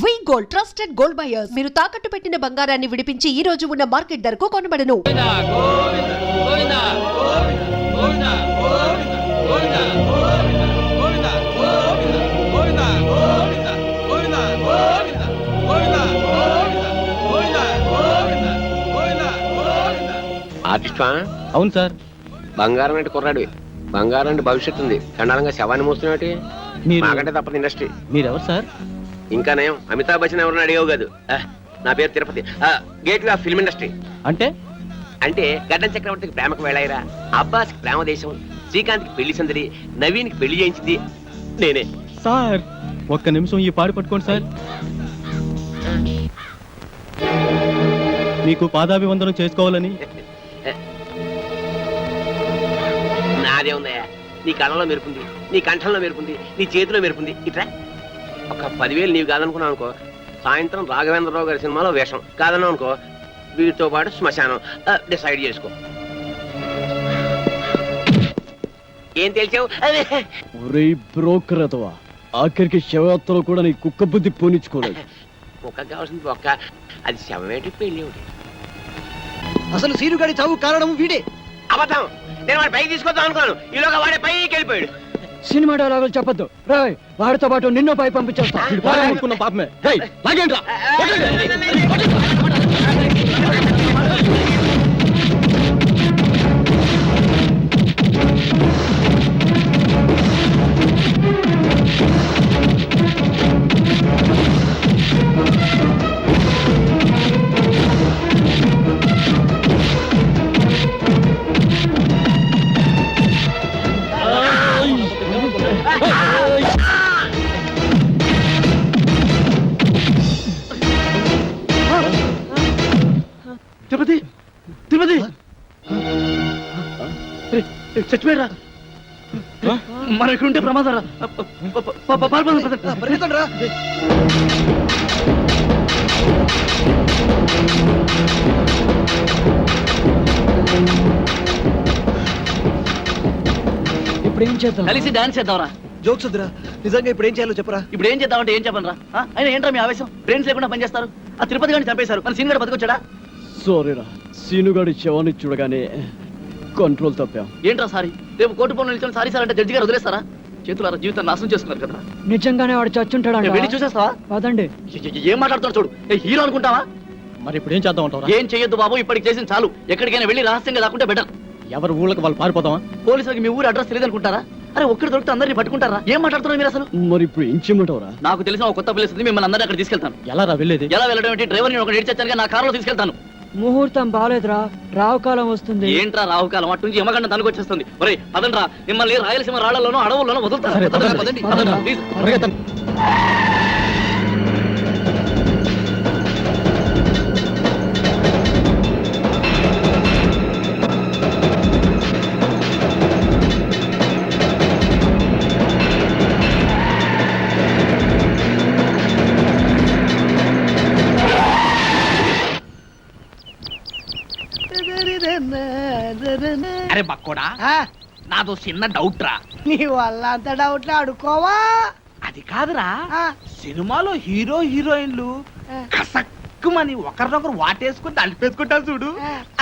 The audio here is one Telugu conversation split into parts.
వి గోల్డ్ ట్రస్టెడ్ గోల్డ్ బయర్స్. మీరు తాకట్టు పెట్టిన బంగారాన్ని విడిపించి ఈ రోజు ఉన్న మార్కెట్ ధరకు కొనబడను. ఆర్టిస్టా? అవును సార్. బంగారం అంటే కుర్రాడివి. బంగారం అంటే భవిష్యత్తు ఉంది. చండాలంగా శవాన్ని మోస్తున్నట్టు మాకంటే తప్పదు ఇండస్ట్రీ. మీరెవరు సార్? ఇంకా నేను అమితాబ్ బచ్చన్ ఎవరిని అడిగావు కాదు. నా పేరు Tirupati. Gateway of film industry. అంటే అంటే గడ్డం చక్రవర్తికి ప్రేమకు వెళ్ళాయిరా, అబ్బాస్కి ప్రేమ దేశం, శ్రీకాంత్కి పెళ్లి సందడి, నవీన్కి పెళ్లి చేయించింది నేనే. సార్ ఒక్క నిమిషం ఈ పాడి పట్టుకోండి సార్. మీకు పాదాభివందనం చేసుకోవాలని. నాదే ఉందయ్యా. నీ కళ్ళలో మెరుపుంది, నీ కంఠంలో మెరుపుంది, నీ చేతిలో మెరుపుంది. ఇట్లా ఒక 10,000 నీవు కాదనుకున్నావు అనుకో, సాయంత్రం రాఘవేంద్రరావు గారి సినిమాలో వేషం. కాదన్నావు అనుకో, వీటితో పాటు శ్మశానం. డిసైడ్ చేసుకో. ఏం తెలిసావు? బ్రోకర్ అతవా, ఆఖరికి శవయాత్రలో కూడా నీ కుక్క బుద్ధి పోనిచ్చుకోలేదు. కుక్క కావాల్సింది ఒక్క, అది శవమేటి పెళ్లి ఒకటి. అసలు సీనుగాడి చావు కారణం వీడే. అబద్ధం. నేను వాడి పైకి తీసుకొద్దాం అనుకున్నాను, ఈలోగా వాడే పైకి వెళ్ళిపోయాడు. సినిమా డైలాగులు చెప్పొద్దు రాయ్, వాడితో పాటు నిన్నో పై పంపించేస్తా. పాపమే లాగేంట్రా. తిరుపతి తిరుపతి చచ్చిపోయారా? మన ఇక్కడ ఉంటే ప్రమాదం రా. ఇప్పుడు ఏం చేద్దాం? కలిసి డాన్స్ చేద్దాంరా. జోక్స్ వద్దురా, నిజంగా ఇప్పుడు ఏం చేయాలో చెప్పరా. ఇప్పుడు ఏం చేద్దామంటే ఏం చెప్పనరా? అయినా ఏంట్రా మీ ఆవేశం? బ్రెయిన్స్ లేకుండా పనిచేస్తారు. ఆ తిరుపతి గారిని చంపేశారు, మన సీన్ గారు బతికొచ్చాడా? సారీరా, సీనుగాడి శవాన్ని చూడగానే కంట్రోల్ తప్పాం. ఏంట్రా సారీ? రేపు కోర్టు పనులు నిల్చొని సారీ సార్ అంటే జడ్జి గారు వదిలేస్తారా? చేతులారా జీవితాన్ని నాశనం చేసుకున్నారు కదా. నిజంగానే వాడు చచ్చుంటాడు. వెళ్ళి చూసేస్తావా? పదండి. ఏం మాట్లాడుతున్నాడు చూడు. హీరో అనుకుంటావా? మరి ఇప్పుడు ఏం చేద్దాం అంటారా? ఏం చేయొద్దు బాబు, ఇప్పటికి చేసిన చాలు. ఎక్కడికైనా వెళ్ళి రహస్యంగా దాక్కుంటే బెటర్. ఎవరు ఊళ్ళకి వాళ్ళు పారిపోతావా? పోలీసులకి మీ ఊరు అడ్రస్ తెలియదు అనుకుంటారా? అరే ఒక్కడి దొరికితే అందరినీ పట్టుకుంటారా? ఏం మాట్లాడుతున్నారు మీరు అసలు? మరి ఇప్పుడు ఏం చేయమంటావురా? నాకు తెలిసిన ఒక కొత్త ప్లేస్ ఉంది, మిమ్మల్ని అందరినీ అక్కడ తీసుకెళ్తాను. ఎలా రా వెళ్ళేది? ఎలా వెళ్ళడం ఏంటి? డ్రైవర్ నేను ఒక ఏడ్చాను, నా కారులో తీసుకెళ్తాను. ముహూర్తం బాలేదురా, రావుకాలం వస్తుంది. ఏంట్రా రావుకాలం? అటు నుంచి యమగండ తనుకొచ్చేస్తుంది. ఒరే పదండ్రా, మిమ్మల్ని రాయలసీమ రాళ్లలోనూ అడవుల్లోనూ వదులుతారు. అరే బక్కోడా, నాదో చిన్న డౌట్ రా. నీ వల్ల అంత డౌట్లు అడుకోవా? అది కాదురా, సినిమాలో హీరో హీరోయిన్లు కసక్కుమని ఒకరినొకరు వాటేసుకుని తలిపేసుకుంటారు చూడు,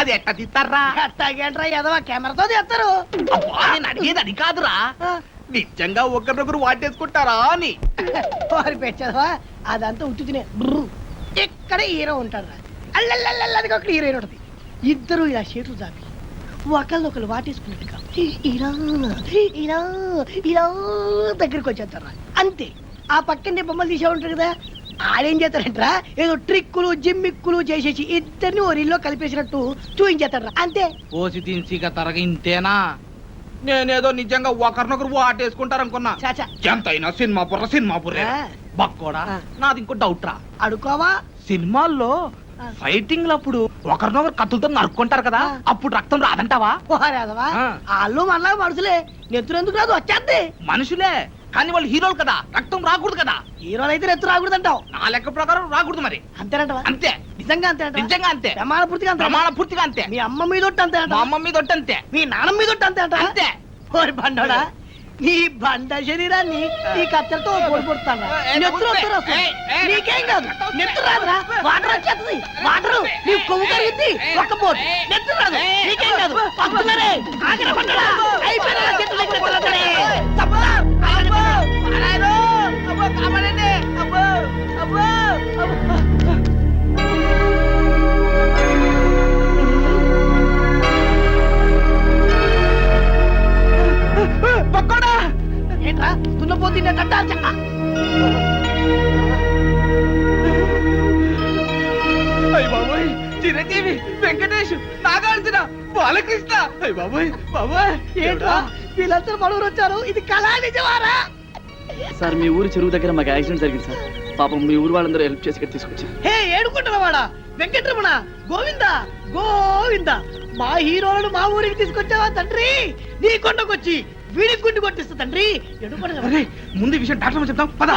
అది ఎట్ట తీస్తారా? ఎట్టాగేంట్రా ఎదవా, కెమెరాతో తీస్తారు. అబ్బా, నేను అడిగేది అది కాదురా, నిజంగా ఒకరినొకరు వాటేసుకుంటారా అని. వారి పెంచదవా, అదంతా ఉట్టు తినే. ఇక్కడ హీరో ఉంటాడు, అల్లల్లది ఒక హీరోయిన్ ఉంటుంది. ఇద్దరు ఇలా చేతులు చాపి ఒకళ్ళొకరు వాటేసుకున్నట్టుగా ఇలా ఇలా ఇలా దగ్గరికి వచ్చేస్తారా అంతే. ఆ పక్కనే బొమ్మలు తీసే ఉంటారు కదా, ఆడేం చేస్తారంటరా ఏదో ట్రిక్కులు జిమ్మిక్కులు చేసేసి ఇద్దరిని ఓ రీల్లో కలిపేసినట్టు చూపించేస్తారా అంతే. ఓసి తిన్సిగా తరగింతేనా? నేనేదో నిజంగా ఒకరినొకరు వాటేసుకుంటారు అనుకున్నా. చాచా ఎంతైనా సినిమా బుర్రే. బక్కోడా, నాది ఇంకో డౌట్ రా. అడుకోవా? సినిమాల్లో ఫైటింగ్ లప్పుడు ఒకరినొకరు కత్తులతో నరుక్కుంటారు కదా, అప్పుడు రక్తం రాదంటావా? పోరాదవా, వాళ్ళు మనలా మనుషులే, నెత్తురు ఎందుకు రాదు, వచ్చేద్ది. మనుషులే కానీ వాళ్ళు హీరోలు కదా, రక్తం రాకూడదు కదా. హీరోలు అయితే నెత్తురు రాకూడదు అంటావు. నా లెక్క ప్రకారం రాకూడదు మరి. అంతేనంటవా? అంతే. నిజంగా అంతే? నిజంగా అంతే. ప్రమాణ పూర్తిగా అంతే. మీ అమ్మ మీద అంతే, మా అమ్మ మీద అంతే, మీ నాన్న మీద అంతే అంతే. ఓరి బండోడా, నీ బండ శరీరాన్ని ఈ కత్తెరతో పొడిపొడతాను నెత్తురు వస్తారు అసలు. నీకేం కాదు నెత్తురు రాదురా, వాటర్ వచ్చేస్తుంది. వాటర్ నీ కొవ్వు కరుగుద్ది, ఒక్క పోటు నెత్తురు రాదు, నీకేం కాదు. వస్తున్నారే, ఆగరా పట్టరా, అయిపోయినా చెట్టు దగ్గర కొడతారే. తప్పురా, ఆగండి, పట్టరా. అబ్బో, కాపాడండి. అబ్బో, అబ్బో, అబ్బో. పక్కోడా ఏంట్రా దున్నపోతుండే కట్టాలి చెక్క. అయ్య బాబోయ్, చిరంజీవి, వెంకటేష్, నాగార్జున, బాలకృష్ణ. అయ్య బాబోయ్, బాబోయ్, ఏంట్రా వీళ్ళందరూ మనూరు వచ్చారు, ఇది కళా నిజమారా? సార్ మీ ఊరు చెరువు దగ్గర మాకు యాక్సిడెంట్ జరిగింది సార్. పాపం మీ ఊరు వాళ్ళందరూ హెల్ప్ చేసి ఇక్కడ తీసుకొచ్చారు. హే ఏడుకుంటున్నవాడా వెంకటరమణ, గోవింద గోవింద, మా హీరోలను మా ఊరికి తీసుకొచ్చావా తండ్రి? నీ కొండకొచ్చి వీడికి గుండు కొట్టిస్తా తండ్రి. అరే, ముందు ఈ విషయం డాక్టర్ చెప్తాం పద.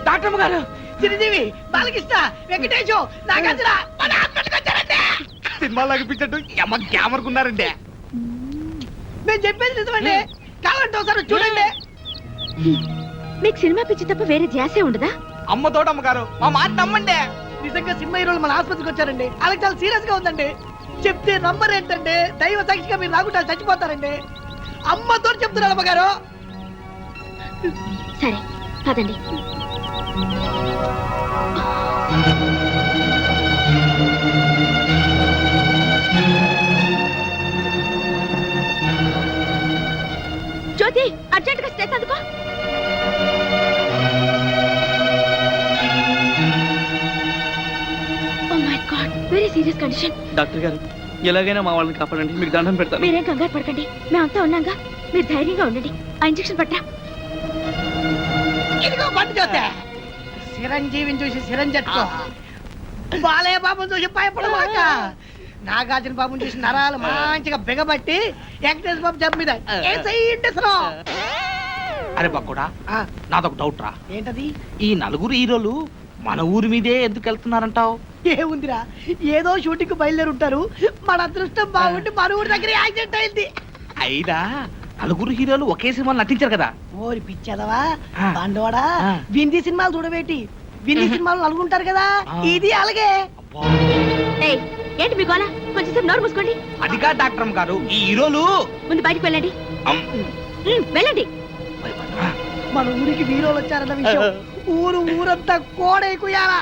డాక్టర్ గారు, చిరంజీవి, బాలకృష్ణ, వెంకటేశు, నాగార్జున మన హాస్పిటల్కి వచ్చారంటే. సినిమాలో అనిపించట్టు ఎమ్మ గ్యామర్కున్నారండి. నేను చెప్పేది నిజమండి, కావాలంటే ఒకసారి చూడండి. మీకు సినిమా పిచ్చి తప్ప వేరే ధ్యాసే ఉండదా? అమ్మ తోటమ్మగారు, మా మాట నమ్మండి. నిజంగా సినిమా హీరోలు మన ఆసుపత్రికి వచ్చారండి. వాళ్ళకి చాలా సీరియస్ గా ఉందండి. చెప్తే నంబర్ ఏంటంటే దైవ సాక్షిగా మీరు రాకుండా చచ్చిపోతారండి. అమ్మతో చెప్తున్నారు అమ్మగారు. సరే పదండి. జ్యోతి, అర్జెంట్ గా స్టేట్ అందుకో. Oh my god, very serious condition. Doctor గారు, ఎలాగైనా మా వాళ్ళని కాపాడండి, మీకు దండం పెడతాను. మీరేం కంగారు పడకండి, మేమంతా ఉన్నాగా. మీరు ధైర్యంగా ఉండండి. ఆ ఇంజెక్షన్ పట్టా. ఇదిగో బండి చూస్తే చిరంజీవిని చూసి చిరంజట్టుకో, బాలయ్య బాబుని చూసి భయపడమాక, నాగార్జున బాబుని చూసి నరాలు మంచిగా బిగబట్టి వెంకటేశ్వర బాబు జబ్బు మీద అరే పక్కోడా, నాదొక డౌట్ రా. ఏంటది? ఈ నలుగురు హీరోలు మన ఊరి మీదే ఎందుకు వెళ్తున్నారంటావు? ఏముందిరా, ఏదో షూటింగ్ కు బయలుదేరి ఉంటారు. మన అదృష్టం బాగుండి మన ఊరి దగ్గర యాక్సిడెంట్ అయింది. అయినా నలుగురు హీరోలు ఒకే సినిమాలు నటించారు కదా. ఓరి పిచ్చదవా ఆ. బండోడా, ఆ. వింది సినిమాలు చూడబెట్టి వింది సినిమాలు నలుగుంటారు కదా, ఆ. ఇది అలాగే. ఏయ్, ఏంటి మీ గోల? కొంచెంసేపు నోరు మూసుకోండి. అదిగా డాక్టర్ గారు, ఈ హీరోలు ముందు బయటికి వెళ్ళండి. వెళ్ళండి. మన ఊరికి హీరోలు వచ్చారన్న విషయం ఊరంతా కోడైకుయాలా.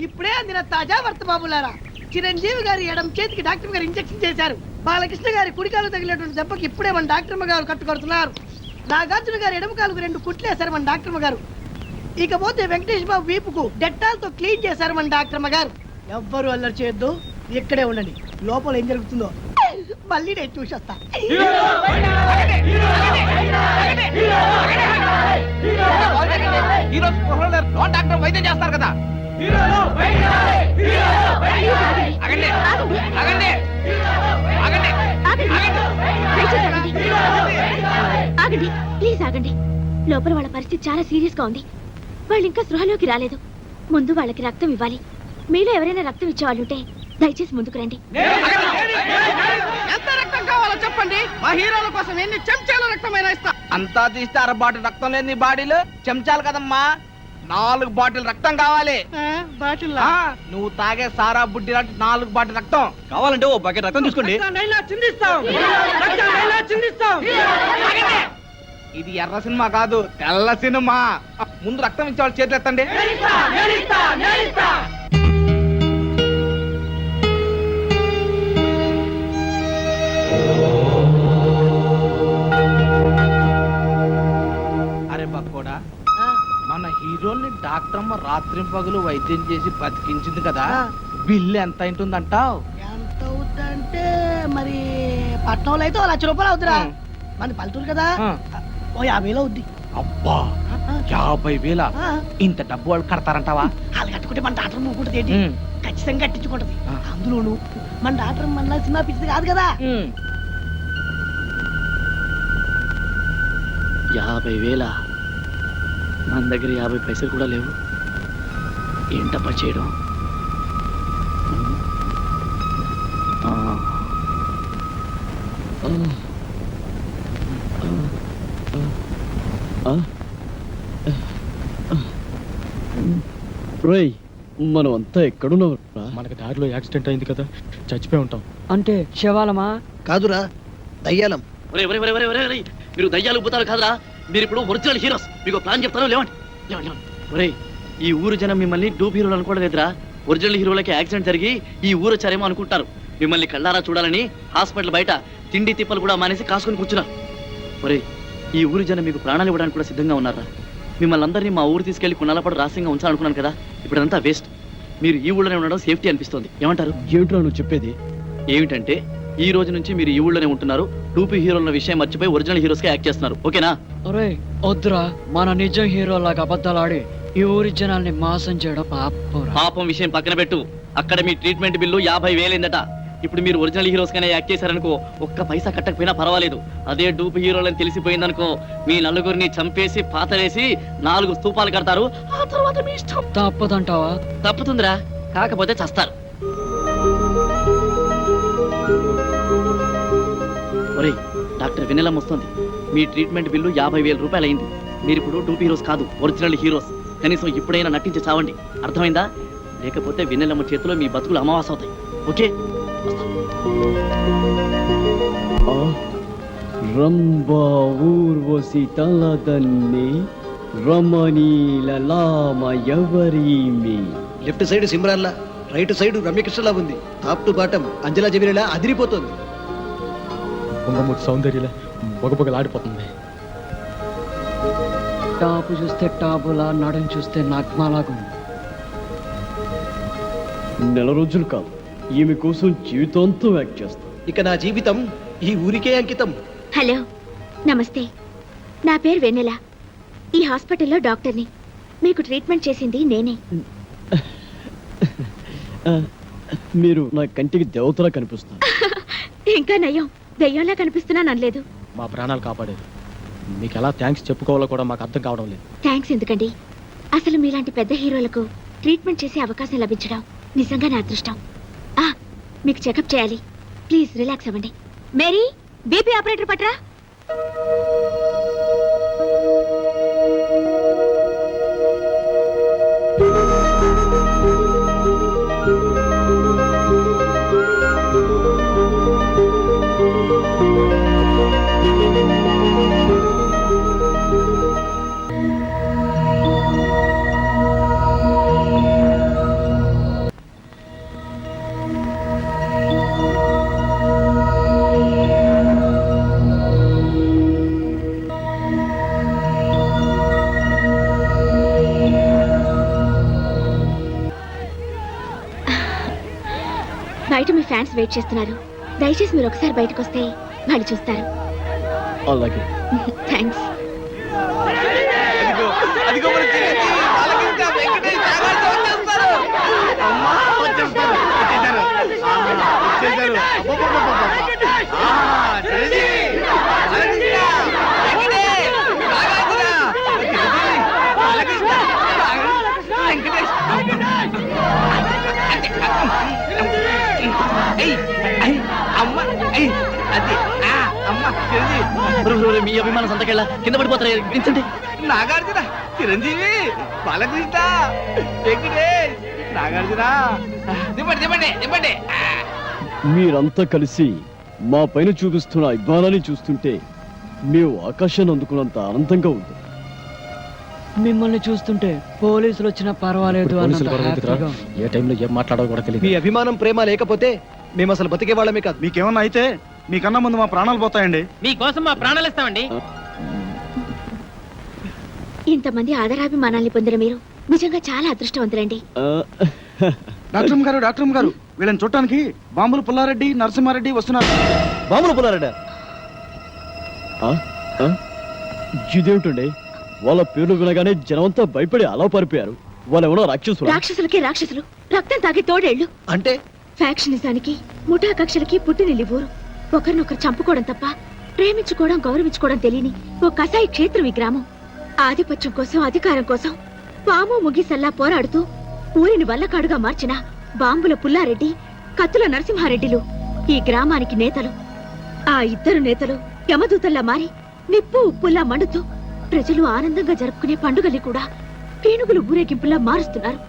ఇప్పుడే అందిన తాజా వర్త బాబులారా, చిరంజీవి గారి ఎడం చేతికి డాక్టర్ గారు ఇంజెక్షన్ చేశారు. బాలకృష్ణ గారి కుడికాలు తగిలినటువంటి దెబ్బకి ఇప్పుడే మన డాక్టర్ గారు కట్టుకొడుతున్నారు. నాగార్జున గారి ఎడమ కాలుకు 2 కుట్లేశారు మన డాక్టర్ గారు. ఇకపోతే వెంకటేష్ బాబు వీపుకు డెట్టాల్తో క్లీన్ చేశారు మన డాక్టర్ గారు. ఎవ్వరు అల్లరి చేయొద్దు, ఇక్కడే ఉండండి. లోపల ఏం జరుగుతుందో మళ్ళీ నేను చూసొస్తా. హీరో స్పృహలో లేరు. నాన్ డాక్టర్ వైద్యం చేస్తారు కదా. ఆగండి, ఆగండి, ఆగండి, ఆగండి ప్లీజ్ ఆగండి. లోపల వాళ్ళ పరిస్థితి చాలా సీరియస్ గా ఉంది. వాళ్ళు ఇంకా స్పృహలోకి రాలేదు. ముందు వాళ్ళకి రక్తం ఇవ్వాలి. మీలో ఎవరైనా రక్తం ఇచ్చేవాళ్ళుంటే దయచేసి ముందుకు రండి. ఎంత రక్తం కావాలో చెప్పండి, మా హీరోల కోసం ఎన్ని చెంచాల రక్తమైనా ఇస్తా. అంతా తీస్తే 1/2 బాటిల్ రక్తం లేదు నీ బాడీలో. చెంచాలు కదమ్మా, 4 బాటిల్ రక్తం కావాలి. బాటిల్ ఆ, నువ్వు తాగే సారా బుడ్డి లాంటి 4 బాటిల్ రక్తం కావాలంటే ఓ బకెట్ రక్తం తీసుకోండి. ఇది ఎర్ర సినిమా కాదు, తెల్ల సినిమా. ముందు రక్తం ఇచ్చేవాళ్ళు చేతులు ఎత్తండి. అరే బక్కోడా, మన హీరోల్ని డాక్టర్ అమ్మ రాత్రి పగలు వైద్యం చేసి బతికించింది కదా, బిల్లు ఎంత అయింటుందంటావు? ఎంత అవుతుందంటే మరి పట్నంలో అయితే 1 లక్ష రూపాయలు అవుతురా. మన పల్లెటూరు కదా, ఓ 50,000 అవుద్ది. అబ్బా, 50,000? ఇంత డబ్బు వాళ్ళు కడతారంటావా? వాళ్ళు కట్టుకుంటే మన డాక్టర్ మూకుంటుంది ఏంటి, ఉమ్. ఖచ్చితంగా కట్టించుకుంటది. ఆ. అందులోను మన డాక్టర్ మన సినిమా పిచ్చిది కాదు కదా. 50,000? మన దగ్గర 50 పైసలు కూడా లేవు. ఏంటప్పా చేయడం? రేయ్, మనం అంతా ఎక్కడున్నావు? మనకి దారిలో యాక్సిడెంట్ అయింది కదా, చచ్చిపోయి ఉంటాం. అంటే శవాలమా? కాదురా, దయ్యాలం. మీరు దయ్యాలు పోతారు కాదురా, మీరు ఇప్పుడు ఒరిజినల్ హీరోస్. మీకు ప్లాన్ చెప్తాను, లేవండి. ఒరే, ఈ ఊరు జనం మిమ్మల్ని డూప్ హీరోలు అనుకోవట్లేదురా. ఒరిజినల్ హీరోలకి యాక్సిడెంట్ జరిగి ఈ ఊరు వచ్చారేమో అనుకుంటారు. మిమ్మల్ని కళ్ళారా చూడాలని హాస్పిటల్ బయట తిండి తిప్పలు కూడా మానేసి కాసుకొని కూర్చున్నారు. ఒరే, ఈ ఊరు జనం మీకు ప్రాణాలు ఇవ్వడానికి కూడా సిద్ధంగా ఉన్నారా? మిమ్మల్ని అందరినీ మా ఊరు తీసుకెళ్లి కొన్నాళ్ళపాటు రహస్యంగా ఉంచాలనుకున్నాను కదా, ఇప్పుడంతా వేస్ట్. మీరు ఈ ఊళ్ళోనే ఉండడం సేఫ్టీ అనిపిస్తుంది. ఏమంటారు? ఏమిట్రా నువ్వు చెప్పేది? ఏమిటంటే ఈ రోజు నుంచి మీరు ఈ ఊళ్ళోనే ఉంటున్నారు. టూపీ హీరోల విషయం మర్చిపోయి ఒరిజినల్ హీరోస్ గా యాక్ట్ చేస్తున్నారు. ఓకేనా? ఒరే వద్దురా, మన నిజం హీరోలాగా అబద్ధాలాడి ఈ ఊరి జనాల్ని మోసం చేయడం పాపంరా. పాపం విషయం పక్కన పెట్టు. అక్కడ మీ ట్రీట్మెంట్ బిల్లు 50,000 అయిందట. ఇప్పుడు మీరు ఒరిజినల్ హీరోస్ గానే యాక్ట్ చేశారనుకో, ఒక్క పైసా కట్టకపోయినా పర్వాలేదు. అదే డూప్ హీరోలని తెలిసిపోయిందనుకో, మీ నలుగురిని చంపేసి పాతరేసి 4 స్తూపాలు కడతారు. ఆ తర్వాత మీ ఇష్టం. తప్పదంటావా? తప్పుతుందిరా, కాకపోతే చస్తారు. ఒరేయ్, డాక్టర్ వెన్నెలమ్మ వస్తుంది. మీ ట్రీట్మెంట్ బిల్లు 50,000 రూపాయలు అయింది. మీరు ఇప్పుడు డూప్ హీరోస్ కాదు, ఒరిజినల్ హీరోస్. కనీసం ఇప్పుడైనా నటించి చావండి, అర్థమైందా? లేకపోతే వెన్నెలమ్మ చేతిలో మీ బతుకులు అమావాస అవుతాయి. ఓకే, రంభా ఊర్వశి తలదన్ని రమణీల లామ ఎవరీమి. లెఫ్ట్ సైడ్ సిమ్రాన్లా, రైట్ సైడ్ రమ్యకృష్ణలా ఉంది. టాప్ టు బాటం అంజలా జమీలా అదిరిపోతుంది. పొంగమూర్తి సౌందర్యలా బొగబొగలాడిపోతుంది. టాపు చూస్తే టాపులా, నడుం చూస్తే నగ్మాలాగా ఉంది. 4 రోజులు కాదు, ఈమె కోసం జీవితాంతం యాక్ట్ చేస్తా. ఇక నా జీవితం ఈ ఊరికే అంకితం. హలో, నమస్తే. నా పేరు వెన్నెల. ఈ హాస్పిటల్లో డాక్టర్ని. మీకు ట్రీట్మెంట్ చేసింది నేనే. మీరు నా కంటికి దేవతలా కనిపిస్తారు. ఇంకా నయం, దెయ్యంలా కనిపిస్తున్నాను అనలేదు. మా ప్రాణాలు కాపాడేది. మీకు ఎలా థ్యాంక్స్ చెప్పుకోవాలో కూడా మాకు అర్థం కావడం లేదు. థ్యాంక్స్ ఎందుకండి? అసలు మీలాంటి పెద్ద హీరోలకు ట్రీట్మెంట్ చేసే అవకాశం లభించడం నిజంగా నా అదృష్టం. మీకు చెకప్ చేయాలి. ప్లీజ్ రిలాక్స్ అవ్వండి. మేరీ, బీపీ ఆపరేటర్ పట్రా. ఫ్యాన్స్ వెయిట్ చేస్తున్నారు. దయచేసి మీరు ఒకసారి బయటకు వస్తే వాళ్ళు చూస్తారు. అలాగే. థ్యాంక్స్. మీ అభిమాన సంతకెళ్ళ కింద పడిపోతారు. వించండి. నాగార్జున, చిరంజీవి, బాలకృష్ణ, వెంకటేష్, నాగార్జున. దింపండి. మీరంతా కలిసి మా పైన చూపిస్తున్న అభిమానాన్ని చూస్తుంటే మేము ఆకాశాన్ని అందుకున్నంత ఆనందంగా ఉంది. మిమ్మల్ని చూస్తుంటే పోలీసులు వచ్చినా పర్వాలేదు పోలీసులు అన్నంత గొడవ ఎందుకురా? హ్యాపీగా. ఏ టైంలో ఏం మాట్లాడో కూడా తెలియదు. మీ అభిమానం ప్రేమ లేకపోతే మేము అసలు బతికే వాళ్ళమే కాదు. మీకేమన్నా అయితే మీకన్నా ముందు మా ప్రాణాలు పోతాయండి. మీకోసం మా ప్రాణాలు ఇస్తామండి. ఇంతమంది ఆదరాభిమానాల్ని పొందిన మీరు నిజంగా చాలా అదృష్టవంతులండి. ఆ, డాక్టర్ గారు వీళ్ళని చూడటానికి బాంబులు పుల్లారెడ్డి, నరసింహారెడ్డి వస్తున్నారు. బాములు పుల్లారెడ్డి, ఆ, ఆ? ఇదేమిటండి, వాళ్ళ పేర్లు వినగానే జనమంతా భయపడి అలా పారిపోయారు. వాళ్ళెవరో రాక్షసులు. రాక్షసులకి రాక్షసులు, రక్తం తాగి తోడేళ్లు. అంటే ఫ్యాక్షనిజానికి, ముఠా కక్షలకి పుట్టినిల్లి ఊరు. ఒకరినొకరు చంపుకోవడం తప్ప ప్రేమించుకోవడం, గౌరవించుకోవడం తెలియని ఓ కసాయి క్షేత్రం ఈ గ్రామం. ఆధిపత్యం కోసం, అధికారం కోసం పాము ముగిసల్లా పోరాడుతూ ఊరిని వల్లకాడుగా మార్చిన బాంబుల పుల్లారెడ్డి, కత్తుల నరసింహారెడ్డిలు ఈ గ్రామానికి నేతలు. ఆ ఇద్దరు నేతలు యమదూతల్లా మారి నిప్పు ఉప్పుల్లా మండుతూ ప్రజలు ఆనందంగా జరుపుకునే పండుగల్ని కూడా పీనుగులు ఊరేగింపులా మారుస్తున్నారు.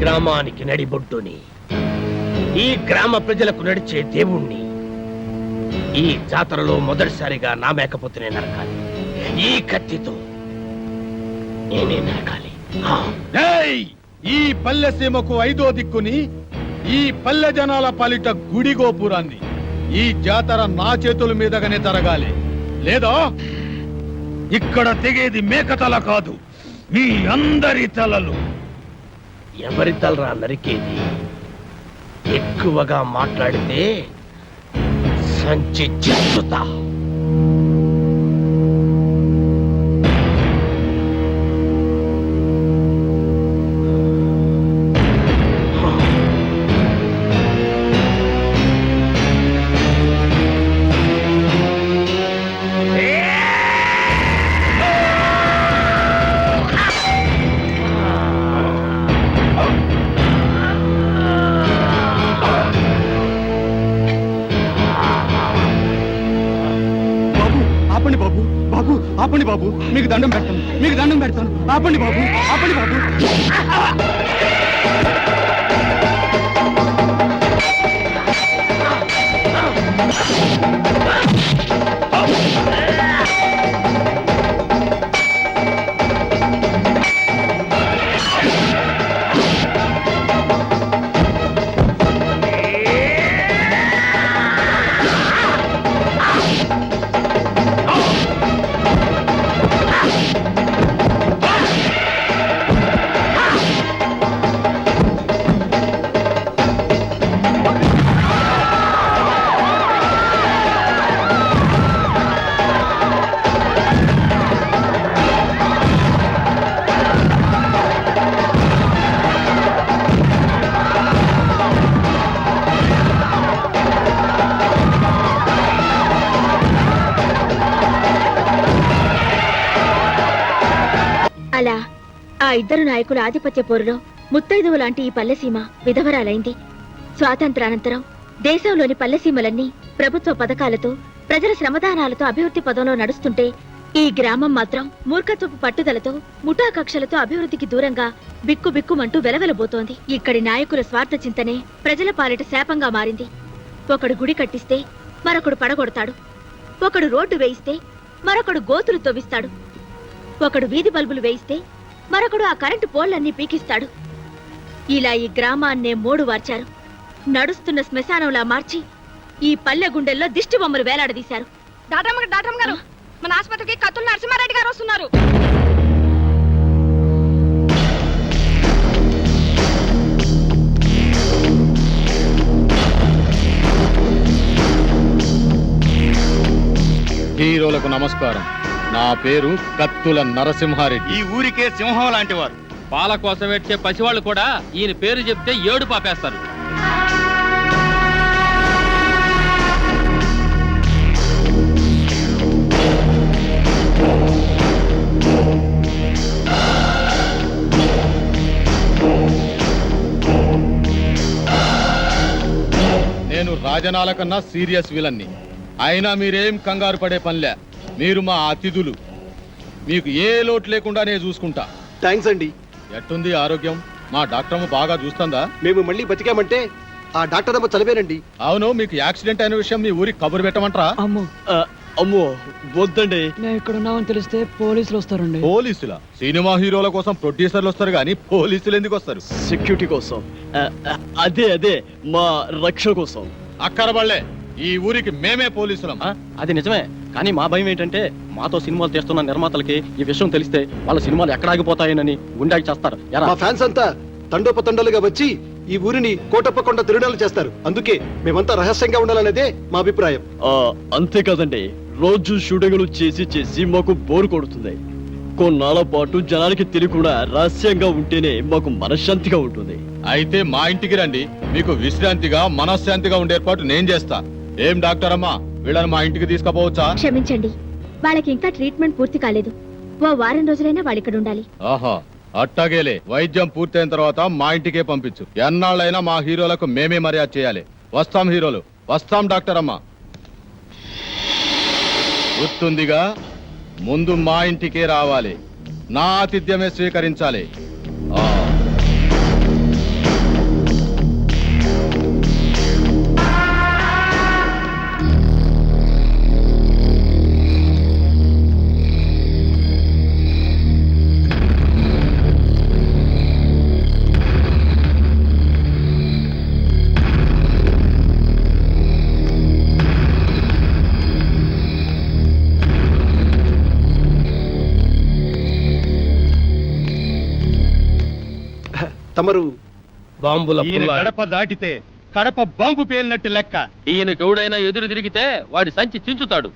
గ్రామానికి నడిబొడ్డుని, ఈ గ్రామ ప్రజలకు నడిచే దేవుణ్ణి ఈ జాతరలో మొదటిసారిగా నా మేకపోతునే నరకాలి. ఈ కత్తితో నేనే నరకాలి. ఈ పల్లె సీమకు 5వ దిక్కుని ఈ పల్లె జనాల పాలిట గుడి గోపురాన్ని ఈ జాతర నా చేతుల మీదగానే జరగాలి. లేదా ఇక్కడ తెగేది మేక తల కాదు, మీ అందరి తలలు. ఎవరి తలరా నరికేది? ఎక్కువగా మాట్లాడితే సంచి చిత్తుతా. ఆపండి బాబు, బాబు ఆపండి బాబు, మీకు దండం పెడతాను, మీకు దండం పెడతాను. ఆపండి బాబు, ఆపండి బాబు. అలా ఆ ఇద్దరు నాయకుల ఆధిపత్య పోరులో ముత్తైదువు లాంటి ఈ పల్లెసీమ విధవరాలైంది. స్వాతంత్రానంతరం దేశంలోని పల్లెసీమలన్నీ ప్రభుత్వ పథకాలతో, ప్రజల శ్రమదానాలతో అభివృద్ధి పదంలో నడుస్తుంటే ఈ గ్రామం మాత్రం మూర్ఖత్వపు పట్టుదలతో, ముఠా కక్షలతో అభివృద్ధికి దూరంగా బిక్కుబిక్కుమంటూ వెలవెలబోతోంది. ఇక్కడి నాయకుల స్వార్థ చింతనే ప్రజల పాలిట శాపంగా మారింది. ఒకడు గుడి కట్టిస్తే మరొకడు పడగొడతాడు, ఒకడు రోడ్డు వేయిస్తే మరొకడు గోతులు తవ్విస్తాడు, ఒకడు వీధి బల్బులు వేయిస్తే మరొకడు ఆ కరెంటు పోళ్లన్నీ పీకిస్తాడు. ఇలా ఈ గ్రామాన్నే మోడు వార్చారు. నడుస్తున్న శ్మశానంలా మార్చి ఈ పల్లె గుండెల్లో దిష్టి బొమ్మలు వేలాడదీశారు. డాక్టర్ గారు, మన ఆసుపత్రికి కత్తుల నరసింహారెడ్డి గారు వస్తున్నారు. హీరోలకు నమస్కారం. నా పేరు కత్తుల నరసింహారెడ్డి. ఈ ఊరికే సింహం లాంటి వారు. పాల కోసం వచ్చే పసివాళ్ళు కూడా ఈయన పేరు చెప్తే ఏడు పాపేస్తారు. నేను రాజనాల కన్నా సీరియస్ విలన్ని. అయినా మీరేం కంగారు పడే పనిలే. మీరు మా అతిథులు, మీకు ఏ లోటు లేకుండా నేను చూసుకుంటా. థ్యాంక్స్ అండి. ఎట్టుంది ఆరోగ్యం? మా డాక్టర్ బాగా చూస్తుందా? మేము మళ్ళీ బతికామంటే ఆ డాక్టర్ అమ్మ చదివేనండి. అవును, మీకు యాక్సిడెంట్ అయిన విషయం మీ ఊరికి కబురు పెట్టమంటారా? అమ్మో అమ్మో వద్దండి. నేను ఇక్కడ ఉన్నామని తెలిస్తే పోలీసులు వస్తారండి. పోలీసులా? సినిమా హీరోల కోసం ప్రొడ్యూసర్లు వస్తారు కానీ పోలీసులు ఎందుకు వస్తారు? సెక్యూరిటీ కోసం. అదే మా రక్షణ కోసం. అక్కరబళ్ళే, ఈ ఊరికి మేమే పోలీసులం. అది నిజమే, కానీ మా భయం ఏంటంటే మాతో సినిమాలు తీస్తున్న నిర్మాతలకి ఈ విషయం తెలిస్తే వాళ్ళ సినిమాలు ఎక్కడ ఆగిపోతాయనని గుండాకి చేస్తారు. మా ఫ్యాన్స్ అంతా తండోపతండాలుగా వచ్చి ఈ ఊరిని కోటప్పకొండ తిరునాలు చేస్తారు. అందుకే మేమంతా రహస్యంగా ఉండాలనేదే మా అభిప్రాయం. అంతే కదండి, రోజు షూటింగ్లు చేసి మాకు బోరు కొడుతుంది. కొన్నాళ్ళ పాటు జనానికి తెలియకుండా రహస్యంగా ఉంటేనే మాకు మనశ్శాంతిగా ఉంటుంది. అయితే మా ఇంటికి రండి, మీకు విశ్రాంతిగా మనశ్శాంతిగా ఉండే ఏర్పాటు నేను చేస్తా. ఏం డాక్టర్ అమ్మా, వీళ్ళని మా ఇంటికి తీసుకుపోవచ్చా? క్షమించండి, వాళ్ళకి ఇంకా ట్రీట్మెంట్ పూర్తి కాలేదు. ఓ వారం రోజులైనా వాళ్ళు ఇక్కడ ఉండాలి. ఆహా, అట్టాగేలే. వైద్యం పూర్తయిన తర్వాత మా ఇంటికే పంపించు. ఎన్నాళ్ళైనా మా హీరోలకు మేమే మర్యాద చేయాలి. వస్తాం హీరోలు, వస్తాం డాక్టర్ అమ్మా. గుర్తుందిగా, ముందు మా ఇంటికే రావాలి, నా ఆతిథ్యమే స్వీకరించాలి. తమరు బాంబుల గడప దాటితే కడప బాంబు పేలినట్టు లెక్క. ఈయన గౌడైనా ఎదురు తిరిగితే వాడి సంచి చించుతాడు.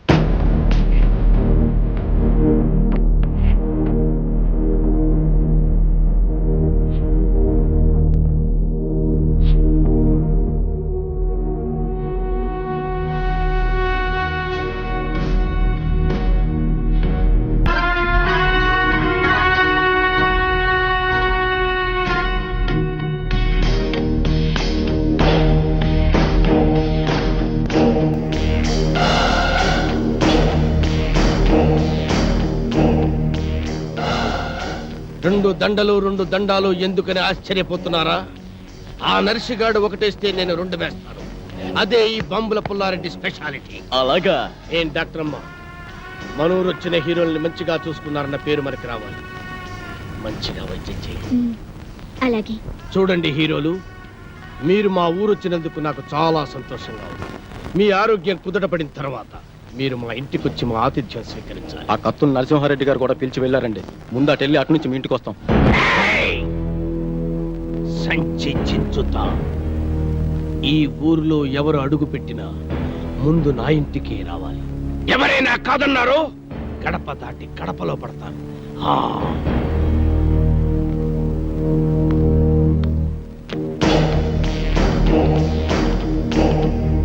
రెండు దండాలు ఎందుకని ఆశ్చర్యపోతున్నారా? ఆ నర్సిగాడు ఒకటేస్తే నేను 2 వేస్తాను. అదే ఈ బాంబుల పుల్లారెడ్డి స్పెషాలిటీ. అలాగా? ఏం డాక్టర్ అమ్మ, మనూరు వచ్చిన హీరోల్ని మంచిగా చూసుకున్నారన్న పేరు మనకి రావాలి. మంచిగా వైద్యం చేయండి. అలాగే. చూడండి హీరోలు, మీరు మా ఊరు వచ్చినందుకు నాకు చాలా సంతోషంగా ఉంది. మీ ఆరోగ్యం కుదటపడిన తర్వాత మీరు మా ఇంటికి వచ్చి మా ఆతిథ్యం స్వీకరించాలి. ఆ కత్తులు నరసింహారెడ్డి గారు కూడా పిలిచి వెళ్ళారండి. ముందు అటు వెళ్ళి అటు నుంచి మీ ఇంటికి వస్తాం. సంచి చించుతా. ఈ ఊర్లో ఎవరు అడుగు పెట్టినా ముందు నా ఇంటికి రావాలి. ఎవరైనా కాదన్నారో గడప దాటి గడపలో పడతాను.